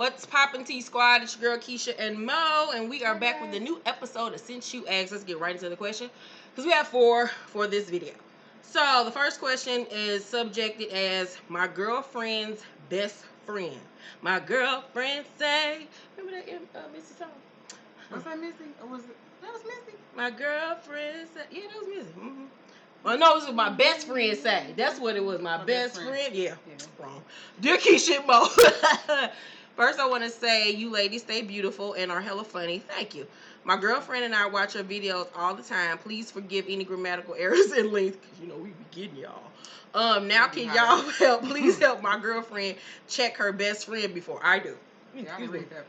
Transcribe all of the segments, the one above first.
What's poppin' T Squad? It's your girl Keisha and Mo, and we are back with a new episode of Since You Asked. Let's get right into the question, because we have 4 for this video. So the first question is subjected as my girlfriend's best friend. My girlfriend say, remember that Missy song? Was that Missy? Or was it? That was Missy. My girlfriend say, yeah, that was Missy. Mm-hmm. Oh, no, it was my best friend say. That's what it was. My best friend. Yeah. Wrong. Dear Keisha Mo. First, I want to say you ladies stay beautiful and are hella funny. Thank you. My girlfriend and I watch your videos all the time. Please forgive any grammatical errors in length, because you know we be getting y'all. Now can y'all help? Please help my girlfriend check her best friend before I do. Yeah, I didn't read that.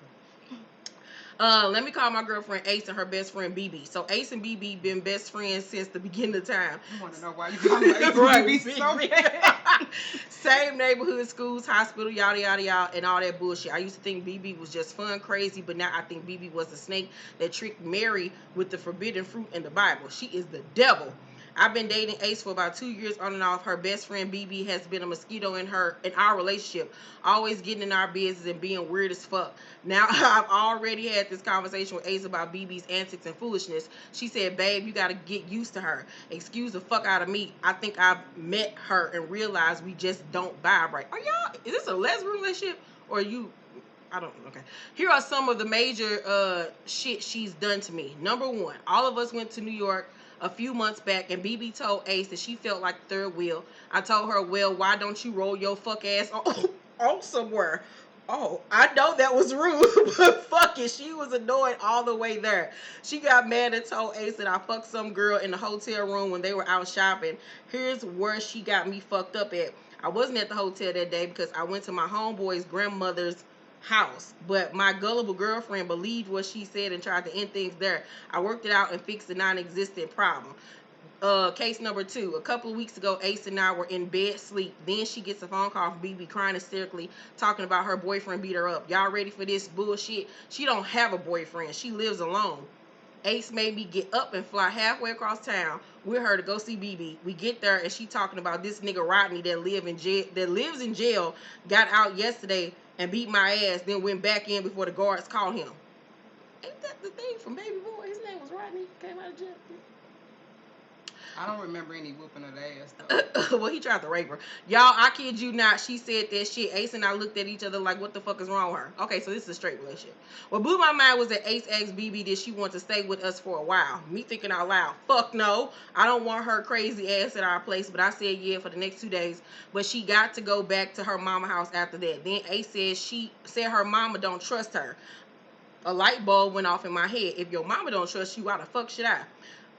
Let me call my girlfriend Ace and her best friend BB. So Ace and BB been best friends since the beginning of time. I want to know why you call Ace and BB so bad. Same neighborhood, schools, hospital, yada yada yada, and all that bullshit. I used to think BB was just fun, crazy, but now I think BB was the snake that tricked Mary with the forbidden fruit in the Bible. She is the devil. I've been dating Ace for about 2 years on and off. Her best friend BB has been a mosquito in our relationship, always getting in our business and being weird as fuck. Now I've already had this conversation with Ace about BB's antics and foolishness. She said, "Babe, you gotta get used to her. Excuse the fuck out of me. I think I've met her and realized we just don't vibe right." Are y'all? Is this a lesbian relationship or you? I don't know. Okay. Here are some of the major shit she's done to me. Number 1, all of us went to New York a few months back, and BB told Ace that she felt like third wheel. I told her, "Well, why don't you roll your fuck ass on somewhere?" Oh, I know that was rude, but fuck it. She was annoyed all the way there. She got mad and told Ace that I fucked some girl in the hotel room when they were out shopping. Here's where she got me fucked up at. I wasn't at the hotel that day because I went to my homeboy's grandmother's house, but my gullible girlfriend believed what she said and tried to end things there. I worked it out and fixed the non-existent problem. Case number 2. A couple of weeks ago, Ace and I were in bed sleep. Then she gets a phone call from BB crying hysterically, talking about her boyfriend beat her up. Y'all ready for this bullshit? She don't have a boyfriend. She lives alone. Ace made me get up and fly halfway across town with her to go see BB. We get there and she talking about this nigga Rodney that lives in jail, got out yesterday and beat my ass, then went back in before the guards called him. Ain't that the thing from Baby Boy? His name was Rodney. Came out of jail. I don't remember any whooping of the ass though. Well, he tried to rape her. Y'all, I kid you not. She said that shit. Ace and I looked at each other like, what the fuck is wrong with her? Okay, so this is a straight relationship. What blew my mind was that Ace asked BB did she want to stay with us for a while. Me thinking out loud, fuck no. I don't want her crazy ass at our place, but I said yeah for the next 2 days. But she got to go back to her mama house after that. Then Ace said she said her mama don't trust her. A light bulb went off in my head. If your mama don't trust you, why the fuck should I?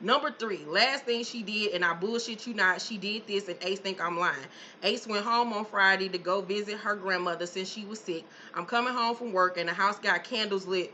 Number 3, last thing she did, and I bullshit you not, she did this and Ace think I'm lying. Ace went home on Friday to go visit her grandmother since she was sick. I'm coming home from work and the house got candles lit.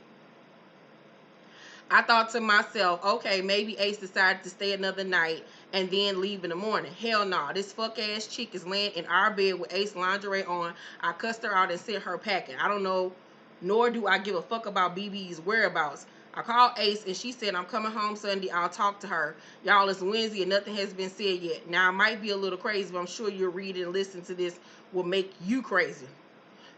I thought to myself, okay, maybe Ace decided to stay another night and then leave in the morning. Hell no, nah. This fuck ass chick is laying in our bed with Ace lingerie on. I cussed her out and sent her packing. I don't know, nor do I give a fuck about BB's whereabouts. I called Ace and she said I'm coming home Sunday. I'll talk to her. Y'all, it's Wednesday and nothing has been said yet. Now, I might be a little crazy, but I'm sure you'll read and listen to this will make you crazy.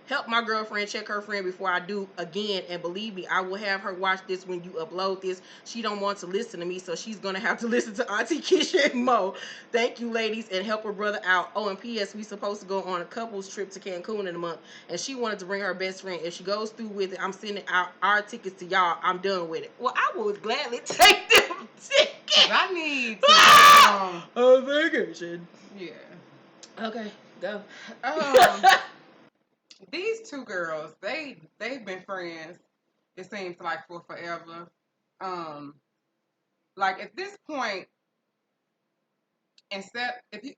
Help my girlfriend check her friend before I do again, and believe me, I will have her watch this when you upload this. She don't want to listen to me, so she's going to have to listen to Auntie Keisha and Mo. Thank you, ladies, and help her brother out. Oh, and P.S. we supposed to go on a couples trip to Cancun in a month, and she wanted to bring her best friend. If she goes through with it, I'm sending out our tickets to y'all. I'm done with it. Well, I would gladly take them tickets. I need to a vacation. Yeah. Okay, go. These 2 girls, they've been friends, it seems like, for forever. Like at this point, except if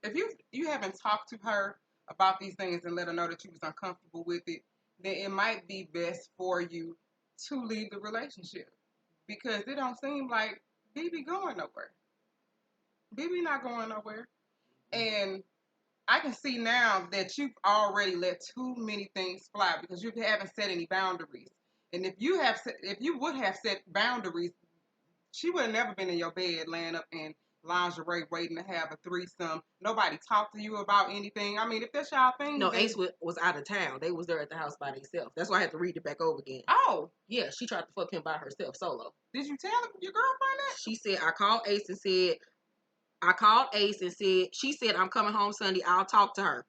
you haven't talked to her about these things and let her know that you was uncomfortable with it, then it might be best for you to leave the relationship, because it don't seem like BB going nowhere. BB not going nowhere, and I can see now that you've already let too many things fly because you haven't set any boundaries. And if you would have set boundaries, she would have never been in your bed laying up and lingerie waiting to have a threesome. Nobody talked to you about anything. I mean, if that's y'all thing, No, then... Ace was out of town. They was there at the house by themselves. That's why I had to read it back over again. Oh, Yeah, she tried to fuck him by herself, solo. did you tell your girlfriend that? She said, I called Ace and said, she said, I'm coming home Sunday. I'll talk to her.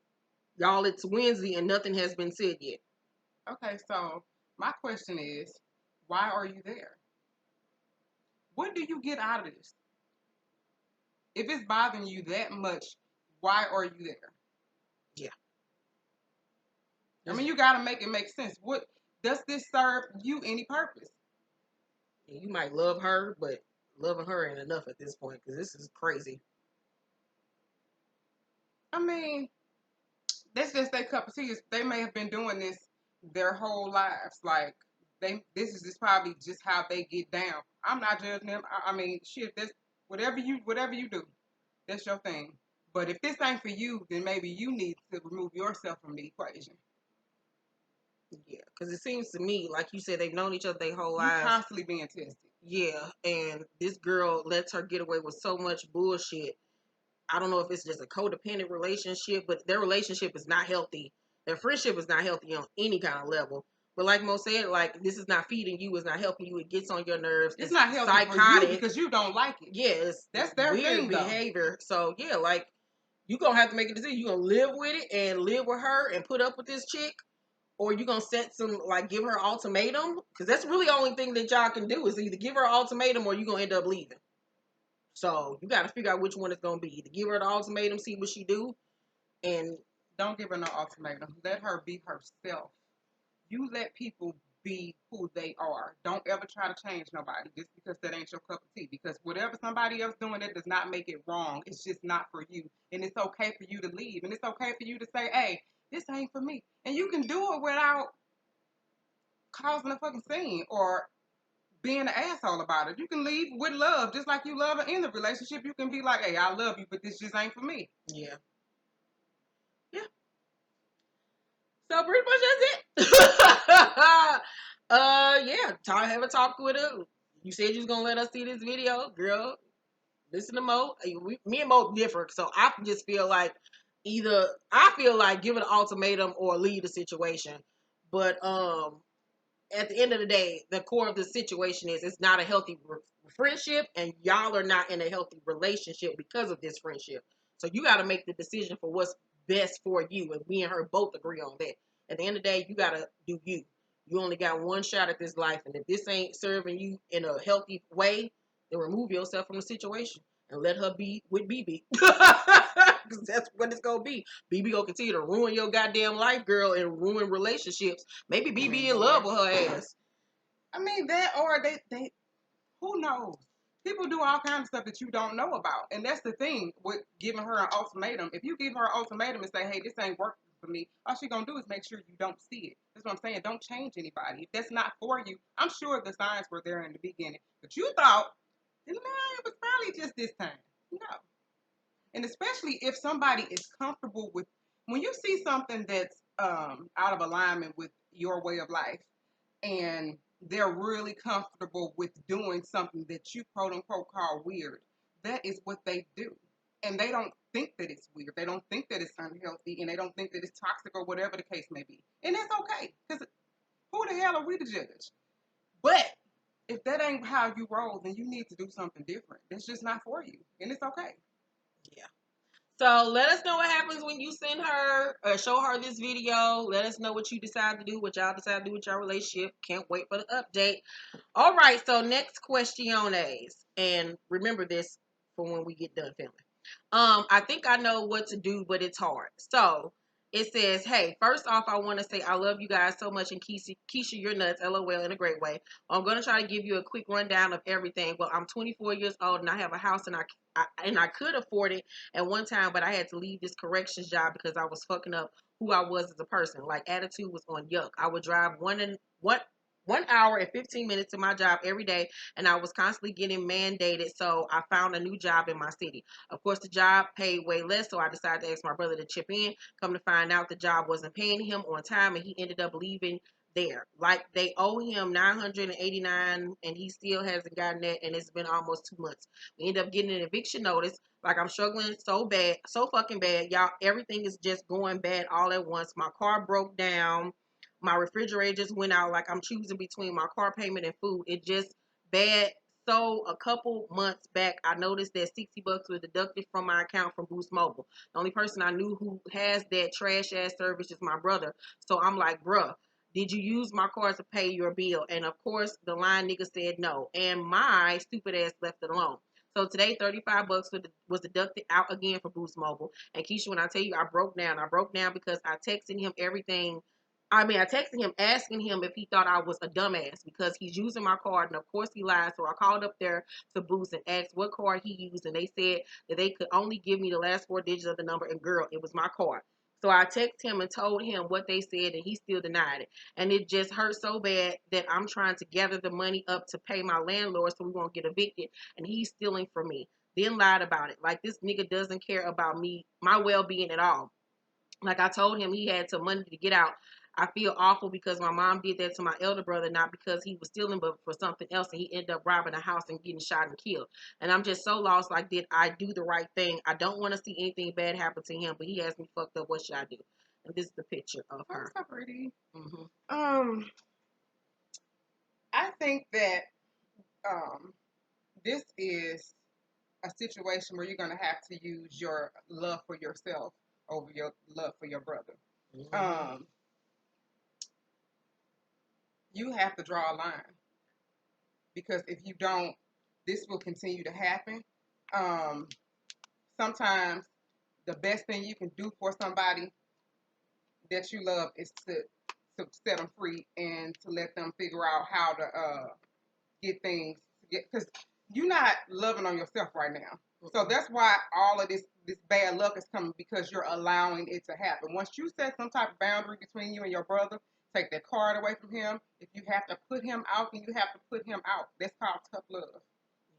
Y'all, it's Wednesday and nothing has been said yet. Okay, so my question is, why are you there? What do you get out of this? If it's bothering you that much, why are you there? Yeah. I mean, you got to make it make sense. What does this serve you any purpose? You might love her, but loving her ain't enough at this point because this is crazy. I mean, that's just their cup of tea. They may have been doing this their whole lives. Like this is just probably just how they get down. I'm not judging them. I mean, shit. That's whatever you do, that's your thing. But if this ain't for you, then maybe you need to remove yourself from the equation. Yeah, because it seems to me, like you said, they've known each other their whole You lives. constantly being tested. Yeah, and this girl lets her get away with so much bullshit. I don't know if it's just a codependent relationship, but their relationship is not healthy. Their friendship is not healthy on any kind of level. But like Mo said, like this is not feeding you, it's not helping you. It gets on your nerves. It's not healthy psychotic for you because you don't like it. Yeah, that's their weird thing, behavior. So yeah, like you gonna have to make a decision. You gonna live with it and live with her and put up with this chick, or you gonna set some like give her an ultimatum? Because that's really the only thing that y'all can do is either give her an ultimatum or you gonna end up leaving. So you got to figure out which one it's gonna be. Either give her the ultimatum, see what she do, and don't give her no ultimatum. Let her be herself. You let people be who they are. Don't ever try to change nobody just because that ain't your cup of tea. Because whatever somebody else doing, that does not make it wrong. It's just not for you. And it's okay for you to leave. And it's okay for you to say, hey, this ain't for me. And you can do it without causing a fucking scene or being an asshole about it. You can leave with love, just like you love her in the relationship. You can be like, hey, I love you, but this just ain't for me. Yeah. Yeah. So pretty much that's it. Yeah. Have a talk with her. You said you was gonna let us see this video, girl. Listen to Mo. Me and Mo different, so I just feel like give an ultimatum or leave the situation. But at the end of the day, the core of the situation is it's not a healthy friendship, and y'all are not in a healthy relationship because of this friendship. So you got to make the decision for what's best for you, and me and her both agree on that. At the end of the day, you got to do you. You only got one shot at this life, and if this ain't serving you in a healthy way, then remove yourself from the situation and let her be with BB. Because that's what it's going to be. BB going to continue to ruin your goddamn life, girl, and ruin relationships. Maybe BB in love with her ass. I mean, that or they who knows? People do all kinds of stuff that you don't know about. And that's the thing with giving her an ultimatum. If you give her an ultimatum and say, hey, this ain't working for me, all she going to do is make sure you don't see it. That's what I'm saying. Don't change anybody. If that's not for you, I'm sure the signs were there in the beginning. But you thought, no, it was probably just this time. No. And especially if somebody is comfortable with, when you see something that's out of alignment with your way of life, and they're really comfortable with doing something that you quote unquote call weird, that is what they do. And they don't think that it's weird. They don't think that it's unhealthy, and they don't think that it's toxic or whatever the case may be. And that's okay, because who the hell are we to judge? But if that ain't how you roll, then you need to do something different. That's just not for you, and it's okay. Yeah. So let us know what happens when you send her or show her this video. Let us know what you decide to do, what y'all decide to do with your relationship. Can't wait for the update. All right, so next questiones. And remember this for when we get done filming. I think I know what to do, but it's hard. So it says, hey, first off, I want to say I love you guys so much, and Keisha, you're nuts, LOL, in a great way. I'm going to try to give you a quick rundown of everything. Well, I'm 24 years old, and I have a house, and I could afford it at one time, but I had to leave this corrections job because I was fucking up who I was as a person. Like, attitude was on yuck. I would drive 1 hour and 15 minutes to my job every day, and I was constantly getting mandated, so I found a new job in my city. Of course, the job paid way less, so I decided to ask my brother to chip in. Come to find out, the job wasn't paying him on time, and he ended up leaving there. Like they owe him 989 and he still hasn't gotten that, and it's been almost 2 months. We end up getting an eviction notice. Like I'm struggling so bad, so fucking bad. Y'all, everything is just going bad all at once. My car broke down. My refrigerator just went out. Like I'm choosing between my car payment and food. It just bad. So a couple months back, I noticed that $60 was deducted from my account from Boost Mobile. The only person I knew who has that trash ass service is my brother. So I'm like, bruh, did you use my card to pay your bill? And of course, the line nigga said no. And my stupid ass left it alone. So today, $35 was deducted out again for Boost Mobile. And Keisha, when I tell you I broke down, because I texted him everything. I texted him asking him if he thought I was a dumbass because he's using my card, and of course he lied. So I called up there to Boost and asked what card he used, and they said that they could only give me the last 4 digits of the number. And girl, it was my card. So I texted him and told him what they said, and he still denied it. And it just hurt so bad that I'm trying to gather the money up to pay my landlord so we won't get evicted, and he's stealing from me. Then lied about it. Like this nigga doesn't care about me, my well-being at all. Like I told him he had some money to get out. I feel awful because my mom did that to my elder brother, not because he was stealing, but for something else. And he ended up robbing a house and getting shot and killed. And I'm just so lost. Like, did I do the right thing? I don't want to see anything bad happen to him, but he has me fucked up. What should I do? And this is the picture of her. That's so pretty. Mm-hmm. I think that this is a situation where you're going to have to use your love for yourself over your love for your brother. Mm-hmm. You have to draw a line, because if you don't, this will continue to happen. Sometimes the best thing you can do for somebody that you love is to set them free and to let them figure out how to get things, because you're not loving on yourself right now. So that's why all of this bad luck is coming, because you're allowing it to happen. Once you set some type of boundary between you and your brother, take that card away from him. If you have to put him out, then you have to put him out. That's called tough love.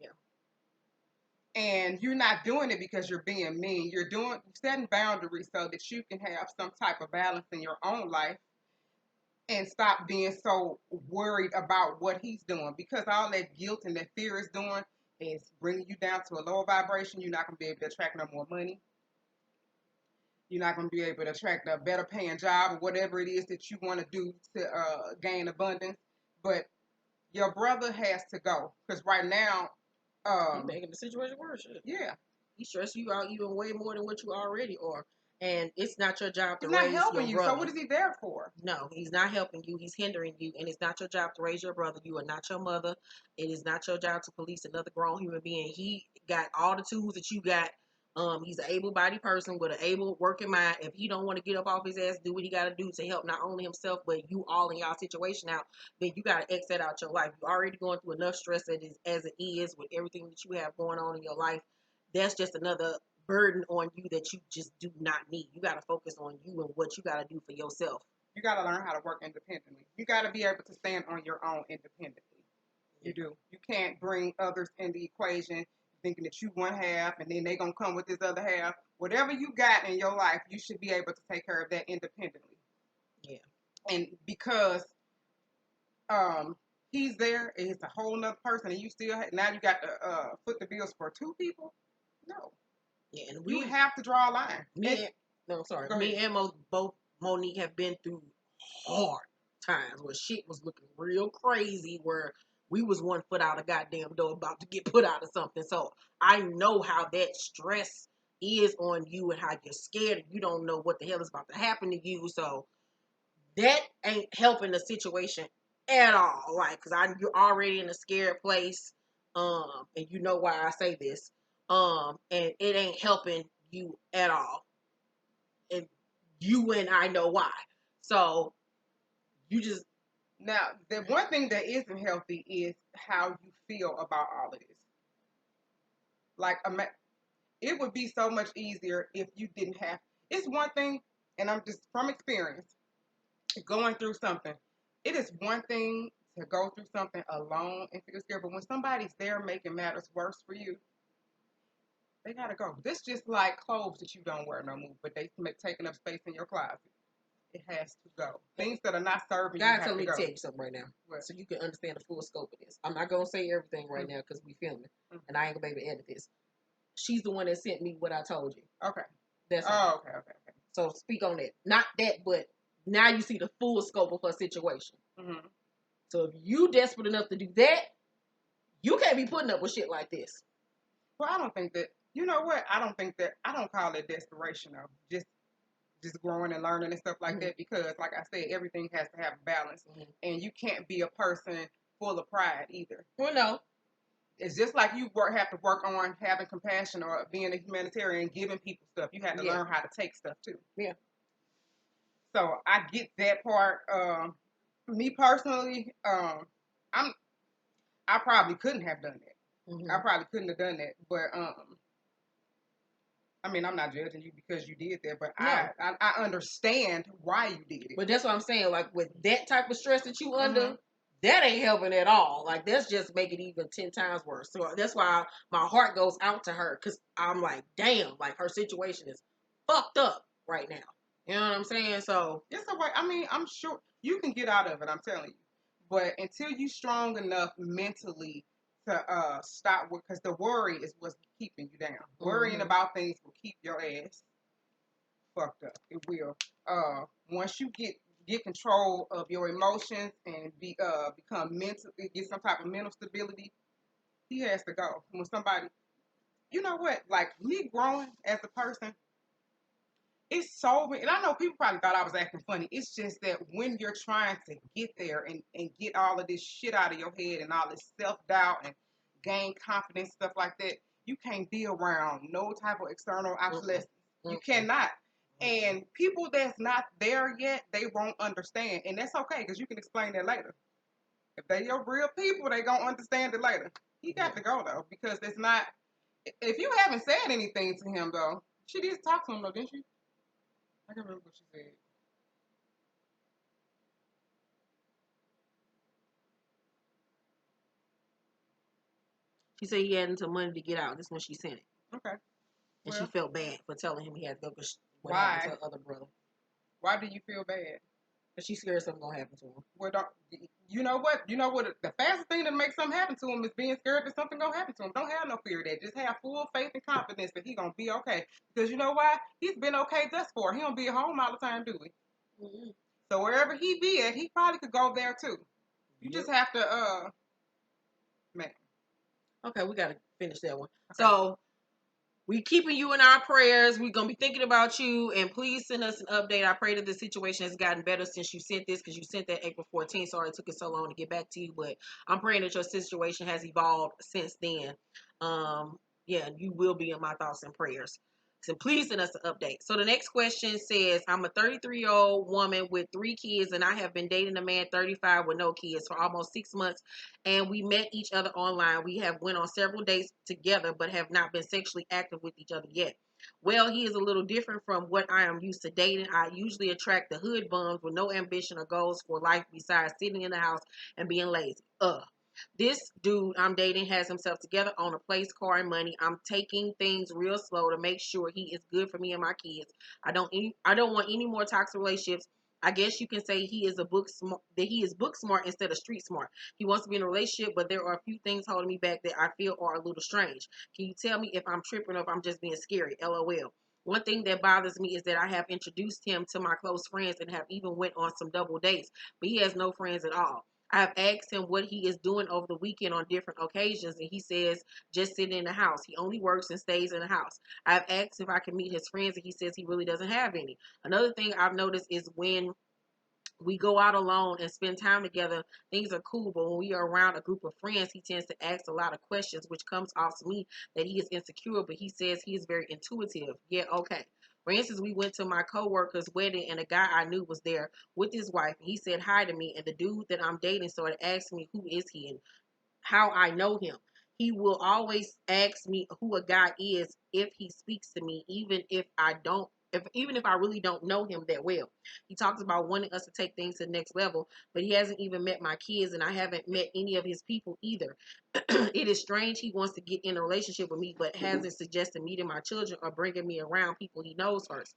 Yeah. And you're not doing it because you're being mean. You're setting boundaries so that you can have some type of balance in your own life and stop being so worried about what he's doing, because all that guilt and that fear is doing is bringing you down to a lower vibration. You're not going to be able to attract no more money. You're not going to be able to attract a better paying job or whatever it is that you want to do to gain abundance. But your brother has to go, because right now, He's making the situation worse. Yeah. He stressed you out even way more than what you already are. And it's not your job to He's not raise helping your you. brother. So what is he there for? No, he's not helping you. He's hindering you. And it's not your job to raise your brother. You are not your mother. It is not your job to police another grown human being. He got all the tools that you got. He's an able-bodied person with an able working mind. If he don't want to get up off his ass, do what he got to do to help not only himself, but you all in y'all situation out, then you got to exit out your life. You're already going through enough stress as it is with everything that you have going on in your life. That's just another burden on you that you just do not need. You got to focus on you and what you got to do for yourself. You got to learn how to work independently. You got to be able to stand on your own independently. You do. You can't bring others in the equation thinking that you one half and then they're going to come with this other half. Whatever you got in your life, you should be able to take care of that independently. Yeah. And because he's there and it's a whole nother person, and you still now you got to foot the bills for two people. No. Yeah, and you have to draw a line. Me and both Monique have been through hard times where shit was looking real crazy, where we was 1 foot out a goddamn door about to get put out of something. So I know how that stress is on you and how you're scared and you don't know what the hell is about to happen to you. So that ain't helping the situation at all. Like, cause you're already in a scared place. And you know why I say this. And it ain't helping you at all. And you and I know why. So you just now the one thing that isn't healthy is how you feel about all of this. Like it would be so much easier if you didn't have. It's one thing, and I'm just from experience going through something. It is one thing to go through something alone and feel scared, but when somebody's there making matters worse for you, they gotta go. This just like clothes that you don't wear no more, but they taking up space in your closet. it has to go. Things that are not serving you God have told to me go. to tell you something right now, What? so you can understand the full scope of this. I'm not gonna say everything right now because we filming, and I ain't gonna be able to edit this. She's the one that sent me what I told you. Okay. That's all. Okay. So speak on that. Not that, but now you see the full scope of her situation. Mm-hmm. So if you desperate enough to do that, you can't be putting up with shit like this. Well, I don't think that. You know what? I don't call it desperation though. Just growing and learning and stuff like that, because like I said, everything has to have a balance, and you can't be a person full of pride either. Well, no. It's just like you have to work on having compassion or being a humanitarian, giving people stuff. You have to learn how to take stuff too. Yeah. So I get that part. Me personally, I probably couldn't have done that. I probably couldn't have done that. But I mean, I'm not judging you because you did that, but No. I understand why you did it. But that's what I'm saying. Like with that type of stress that you under, that ain't helping at all. Like that's just making it even 10 times worse. So that's why my heart goes out to her, because I'm like, damn, like her situation is fucked up right now. You know what I'm saying? So it's a way. I mean, I'm sure you can get out of it. I'm telling you, but until you strong enough mentally to stop with, because the worry is what's keeping you down. Worrying about things will keep your ass fucked up. It will. Once you get control of your emotions and become mental, get some type of mental stability, he has to go. When somebody, you know what, like me growing as a person, it's so, and I know people probably thought I was acting funny. It's just that when you're trying to get there and get all of this shit out of your head and all this self-doubt and gain confidence, stuff like that, you can't be around no type of external obsolescence. You cannot. And people that's not there yet, they won't understand. And that's okay, because you can explain that later. If they your real people, they gonna understand it later. He got to go though, because it's not, if you haven't said anything to him though, she did talk to him though, didn't she? I can't remember what she said. she said he had until Monday to get out. This is when she sent it. Okay. And she felt bad for telling him he had to go, because what why? happened to her other brother. Why do you feel bad? Because she's scared something gonna happen to him. Well, you know what? You know what? The fastest thing that makes something happen to him is being scared that something gonna happen to him. Don't have no fear of that. Just have full faith and confidence that he gonna be okay. Because you know why? He's been okay thus far. He don't be at home all the time, do he? So wherever he be at, he probably could go there too. You just have to man. Okay, we gotta finish that one. Okay. So we keeping you in our prayers. We're going to be thinking about you. And please send us an update. I pray that the situation has gotten better since you sent this, because you sent that April 14th. Sorry it took us so long to get back to you. But I'm praying that your situation has evolved since then. Yeah, you will be in my thoughts and prayers. So please send us an update. So the next question says, I'm a 33-year-old woman with 3 kids, and I have been dating a man 35 with no kids for almost 6 months, and we met each other online. We have went on several dates together, but have not been sexually active with each other yet. Well, he is a little different from what I am used to dating. I usually attract the hood bums with no ambition or goals for life besides sitting in the house and being lazy. This dude I'm dating has himself together, on a place, car, and money. I'm taking things real slow to make sure he is good for me and my kids. I don't want any more toxic relationships. I guess you can say he is book smart instead of street smart. He wants to be in a relationship, but there are a few things holding me back that I feel are a little strange. Can you tell me if I'm tripping or if I'm just being scary? LOL. One thing that bothers me is that I have introduced him to my close friends and have even went on some double dates, but he has no friends at all. I have asked him what he is doing over the weekend on different occasions, and he says just sitting in the house. He only works and stays in the house. I have asked if I can meet his friends, and he says he really doesn't have any. Another thing I've noticed is when we go out alone and spend time together, things are cool, but when we are around a group of friends, he tends to ask a lot of questions, which comes off to me that he is insecure, but he says he is very intuitive. Yeah, okay. For instance, we went to my coworker's wedding, and a guy I knew was there with his wife. He said hi to me, and the dude that I'm dating started asking me who is he and how I know him. He will always ask me who a guy is if he speaks to me, even if I really don't know him that well. He talks about wanting us to take things to the next level, but he hasn't even met my kids, and I haven't met any of his people either. It is strange he wants to get in a relationship with me, but hasn't suggested meeting my children or bringing me around people he knows first.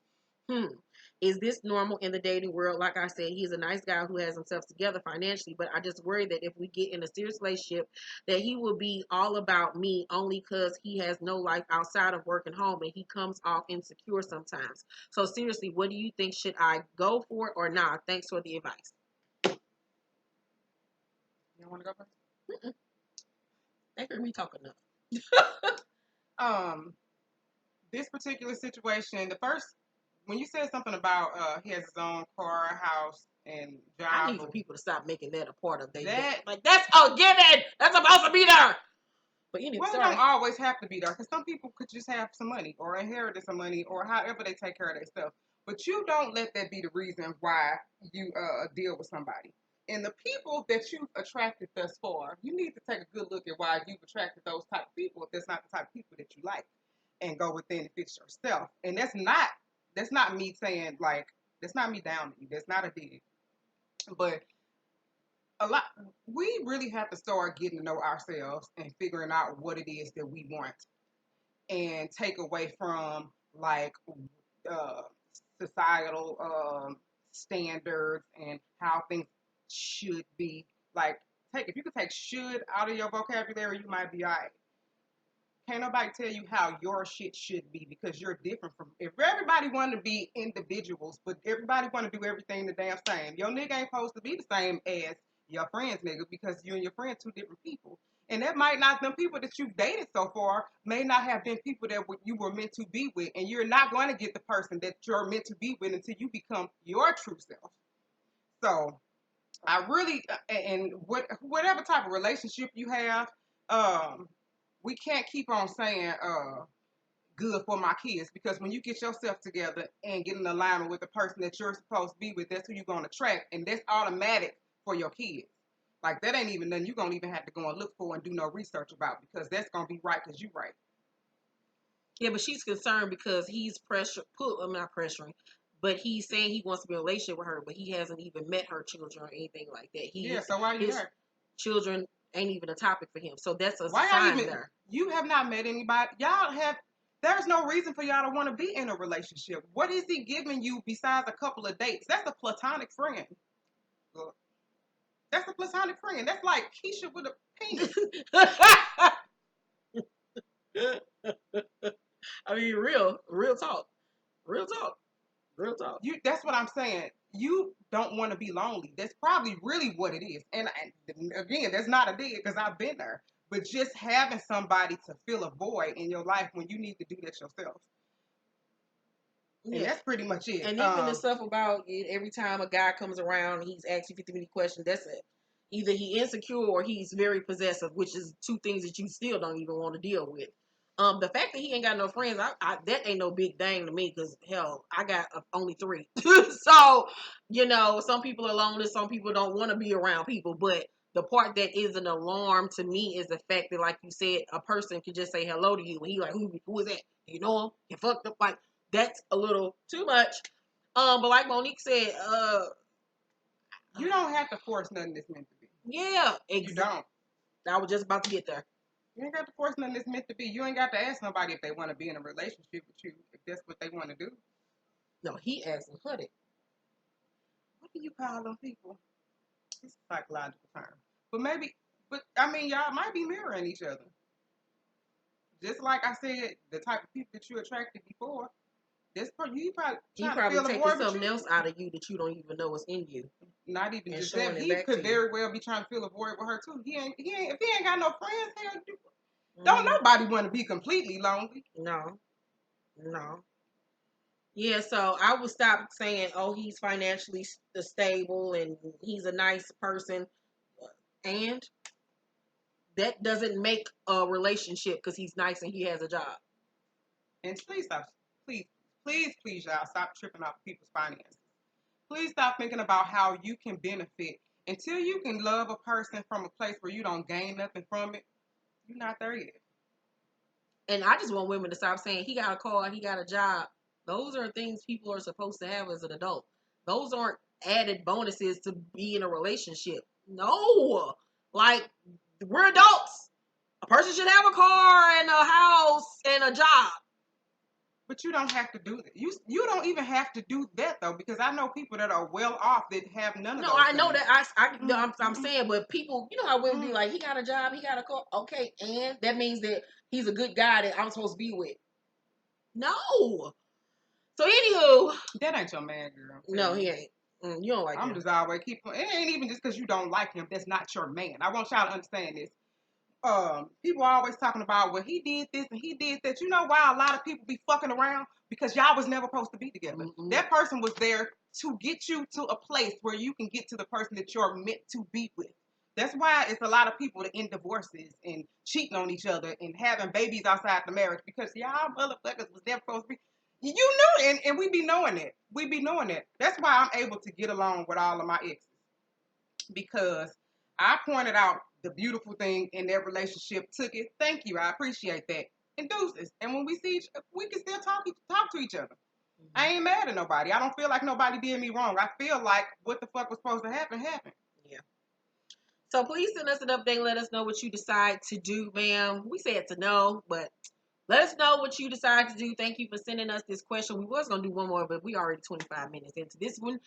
Is this normal in the dating world? Like I said, he's a nice guy who has himself together financially, but I just worry that if we get in a serious relationship, that he will be all about me only because he has no life outside of work and home, and he comes off insecure sometimes. So seriously, what do you think? Should I go for it or not? Thanks for the advice. You want to go first? Mm-mm. They heard me talk enough. This particular situation, the first when you said something about he has his own car, house, and I job, need for people to stop making that a part of their day. that Like, that's a given. That's supposed to be there. But anyway, well, it sorry. don't always have to be there because some people could just have some money or inherit some money or however they take care of their stuff. But you don't let that be the reason why you deal with somebody. And the people that you've attracted thus far, you need to take a good look at why you've attracted those type of people if that's not the type of people that you like, and go within and fix yourself. And that's not me saying like that's not me down to you. That's not a dig. But a lot we really have to start getting to know ourselves and figuring out what it is that we want and take away from like uh, societal standards and how things should be. Like, take if you could take should out of your vocabulary, you might be alright. Can't nobody tell you how your shit should be because you're different from. If everybody want to be individuals, but everybody want to do everything the damn same, your nigga ain't supposed to be the same as your friend's nigga because you and your friend two different people. And that might not, them people that you've dated so far may not have been people that you were meant to be with. And you're not going to get the person that you're meant to be with until you become your true self. So I really, and whatever type of relationship you have, um, we can't keep on saying, good for my kids because when you get yourself together and get in alignment with the person that you're supposed to be with, that's who you're going to attract. And that's automatic for your kids. Like, that ain't even nothing you're going to even have to go and look for and do no research about because that's going to be right because you right. Yeah, but she's concerned because I'm not pressuring, but he's saying he wants to be in a relationship with her, but he hasn't even met her children or anything like that. Yeah, so why you His there? children ain't even a topic for him. So that's a Why y'all sign even, there. you have not met anybody. There's no reason for y'all to want to be in a relationship. What is he giving you besides a couple of dates? That's a platonic friend. Look, that's a platonic friend. That's like Keisha with a penis. I mean, real talk, real talk, real talk. That's what I'm saying. You don't want to be lonely. That's probably really what it is. And again, that's not a dig because I've been there. But just having somebody to fill a void in your life when you need to do that yourself. And Yeah. that's pretty much it. And even the stuff about it, every time a guy comes around, he's asking 50 many questions. That's it. Either he insecure or he's very possessive, which is two things that you still don't even want to deal with. The fact that he ain't got no friends, that ain't no big thing to me because hell, I got only 3. So, some people are lonely, some people don't want to be around people. But the part that is an alarm to me is the fact that, like you said, a person can just say hello to you and he like, who is that? You know him? You fucked up, like. That's a little too much. But like Monique said, You don't have to force nothing that's meant to be. Yeah, You don't. I was just about to get there. You ain't got to force nothing that's meant to be. You ain't got to ask nobody if they want to be in a relationship with you, if that's what they want to do. No, he asked Honey. What do you call them people? It's a psychological term. But I mean, y'all might be mirroring each other. Just like I said, the type of people that you attracted before, you probably He trying to probably fill a taking void, but something else out of you that you don't even know is in you, not even and just showing that. it He back could to you. very well be trying to fill a void with her too. If he ain't got no friends, hell, don't Mm-hmm. nobody want to be completely lonely. No. Yeah, so I would stop saying, "Oh, he's financially stable and he's a nice person," and that doesn't make a relationship because he's nice and he has a job. And please stop, please, y'all, stop tripping off people's finances. Please stop thinking about how you can benefit. Until you can love a person from a place where you don't gain nothing from it, you're not there yet. And I just want women to stop saying he got a car, he got a job. Those are things people are supposed to have as an adult. Those aren't added bonuses to be in a relationship. No. Like, we're adults. A person should have a car and a house and a job. But you don't have to do that. You don't even have to do that though, because I know people that are well off that have none of No, those I know things. that. I'm saying, but people, you know how women be like, he got a job, he got a car. Okay, and that means that he's a good guy that I'm supposed to be with. No. So anywho, That ain't your man, girl. no, he ain't. You don't like I'm him. just always keep. It ain't even just because you don't like him. That's not your man. I want y'all to understand this. People are always talking about, well, he did this and he did that. You know why a lot of people be fucking around? Because y'all was never supposed to be together. Mm-mm. That person was there to get you to a place where you can get to the person that you're meant to be with. That's why it's a lot of people that end divorces and cheating on each other and having babies outside the marriage, because y'all motherfuckers was never supposed to be. You knew it, and we be knowing that. We be knowing that. That's why I'm able to get along with all of my exes, because I pointed out the beautiful thing in their relationship, took it. Thank you, I appreciate that. And deuces. And when we see each, we can still talk to each other. I ain't mad at nobody. I don't feel like nobody did me wrong. I feel like what the fuck was supposed to happen happened. Yeah. So please send us an update. Let us know what you decide to do, ma'am. We said to know, but let us know what you decide to do. Thank you for sending us this question. We was going to do one more, but we already 25 minutes into this one.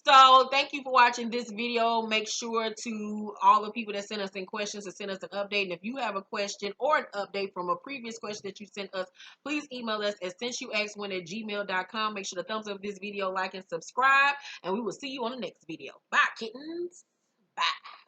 So thank you for watching this video. Make sure to all the people that sent us in questions to send us an update. And if you have a question or an update from a previous question that you sent us, please email us at senseyouask1@gmail.com. Make sure to thumbs up this video, like, and subscribe. And we will see you on the next video. Bye, kittens. Bye.